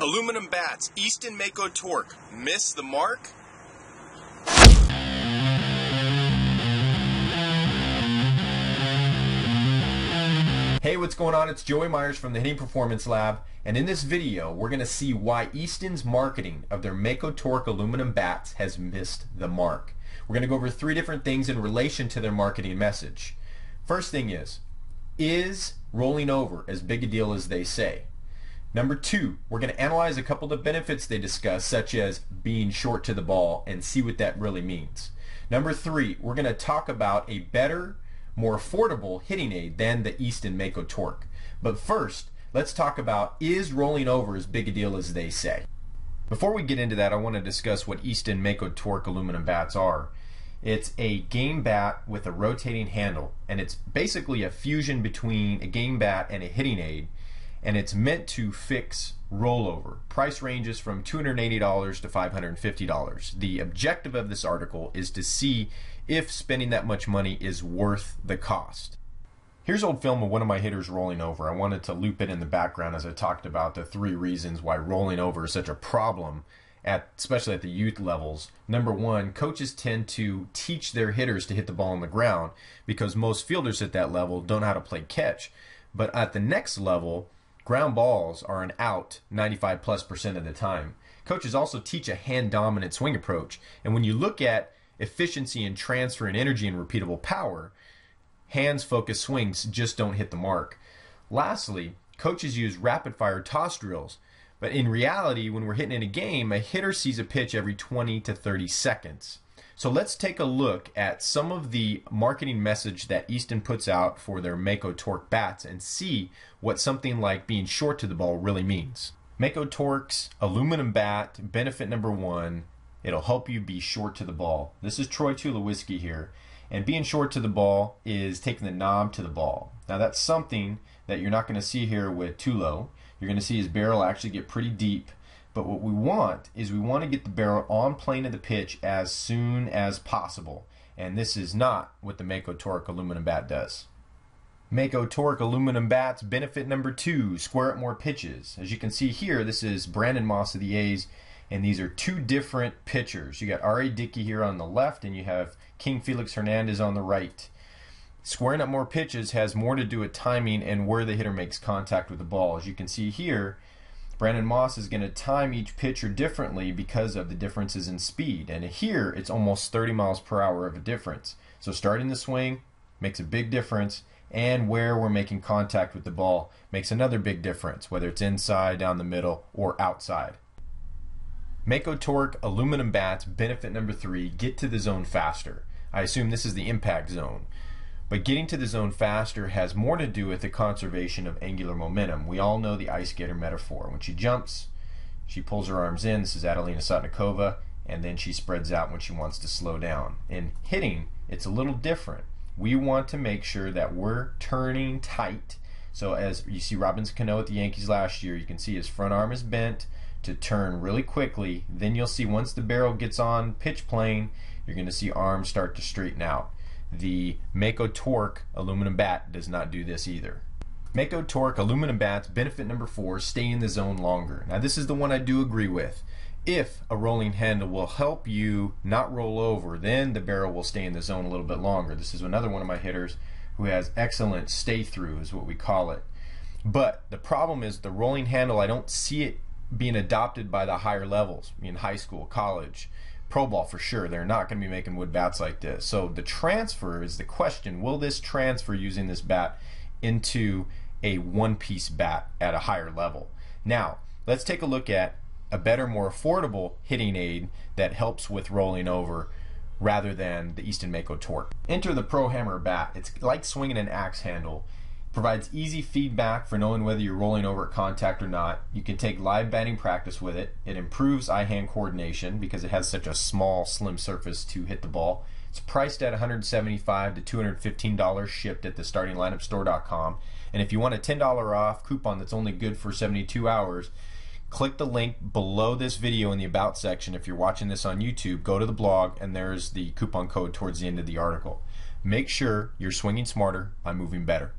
Aluminum bats, Easton Mako Torq. Miss the mark? Hey, what's going on? It's Joey Myers from the Hitting Performance Lab, and in this video we're going to see why Easton's marketing of their Mako Torq aluminum bats has missed the mark. We're going to go over 3 different things in relation to their marketing message. First thing is rolling over as big a deal as they say? Number 2, we're going to analyze a couple of the benefits they discuss, such as being short to the ball, and see what that really means. Number 3, we're going to talk about a better, more affordable hitting aid than the Easton Mako Torq. But first, let's talk about, is rolling over as big a deal as they say? Before we get into that, I want to discuss what Easton Mako Torq aluminum bats are. It's a game bat with a rotating handle, and it's basically a fusion between a game bat and a hitting aid, and it's meant to fix rollover. Price ranges from $280 to $550. The objective of this article is to see if spending that much money is worth the cost. Here's old film of one of my hitters rolling over. I wanted to loop it in the background as I talked about the 3 reasons why rolling over is such a problem, especially at the youth levels. Number 1, coaches tend to teach their hitters to hit the ball on the ground because most fielders at that level don't know how to play catch. But at the next level, ground balls are an out 95+% of the time. Coaches also teach a hand-dominant swing approach, and when you look at efficiency and transfer and energy and repeatable power, hands-focused swings just don't hit the mark. Lastly, coaches use rapid-fire toss drills, but in reality, when we're hitting in a game, a hitter sees a pitch every 20 to 30 seconds. So let's take a look at some of the marketing message that Easton puts out for their Mako Torq bats and see what something like being short to the ball really means. Mako Torq's aluminum bat, benefit number 1, it'll help you be short to the ball. This is Troy Tulowitzki here, and being short to the ball is taking the knob to the ball. Now that's something that you're not going to see here with Tulo. You're going to see his barrel actually get pretty deep. But what we want is we want to get the barrel on plane of the pitch as soon as possible. And this is not what the Mako Torq aluminum bat does. Mako Torq aluminum bats, benefit number 2, square up more pitches. As you can see here, this is Brandon Moss of the A's, and these are 2 different pitchers. You got R.A. Dickey here on the left, and you have King Felix Hernandez on the right. Squaring up more pitches has more to do with timing and where the hitter makes contact with the ball. As you can see here, Brandon Moss is going to time each pitcher differently because of the differences in speed. And here, it's almost 30 miles per hour of a difference. So starting the swing makes a big difference, and where we're making contact with the ball makes another big difference, whether it's inside, down the middle, or outside. Mako Torq aluminum bats, benefit number 3, get to the zone faster. I assume this is the impact zone. But getting to the zone faster has more to do with the conservation of angular momentum. We all know the ice skater metaphor. When she jumps, she pulls her arms in. This is Adelina Sotnikova, and then she spreads out when she wants to slow down. In hitting, it's a little different. We want to make sure that we're turning tight. So as you see Robinson Cano at the Yankees last year, you can see his front arm is bent to turn really quickly. Then you'll see once the barrel gets on pitch plane, you're going to see arms start to straighten out. The Mako Torq aluminum bat does not do this either. Mako Torq aluminum bats, benefit number 4, stay in the zone longer. Now this is the one I do agree with. If a rolling handle will help you not roll over, then the barrel will stay in the zone a little bit longer. This is another one of my hitters who has excellent stay through, is what we call it. But the problem is the rolling handle, I don't see it being adopted by the higher levels, in high school, college, pro ball for sure. They're not going to be making wood bats like this. So the transfer is the question. Will this transfer using this bat into a one-piece bat at a higher level? Now, let's take a look at a better, more affordable hitting aid that helps with rolling over rather than the Easton Mako Torq. Enter the Pro Hammer bat. It's like swinging an axe handle. Provides easy feedback for knowing whether you're rolling over at contact or not. You can take live batting practice with it. It improves eye-hand coordination because it has such a small, slim surface to hit the ball. It's priced at $175 to $215 shipped at the startinglineup.store.com. And if you want a $10 off coupon that's only good for 72 hours, click the link below this video in the About section. If you're watching this on YouTube, go to the blog, and there's the coupon code towards the end of the article. Make sure you're swinging smarter by moving better.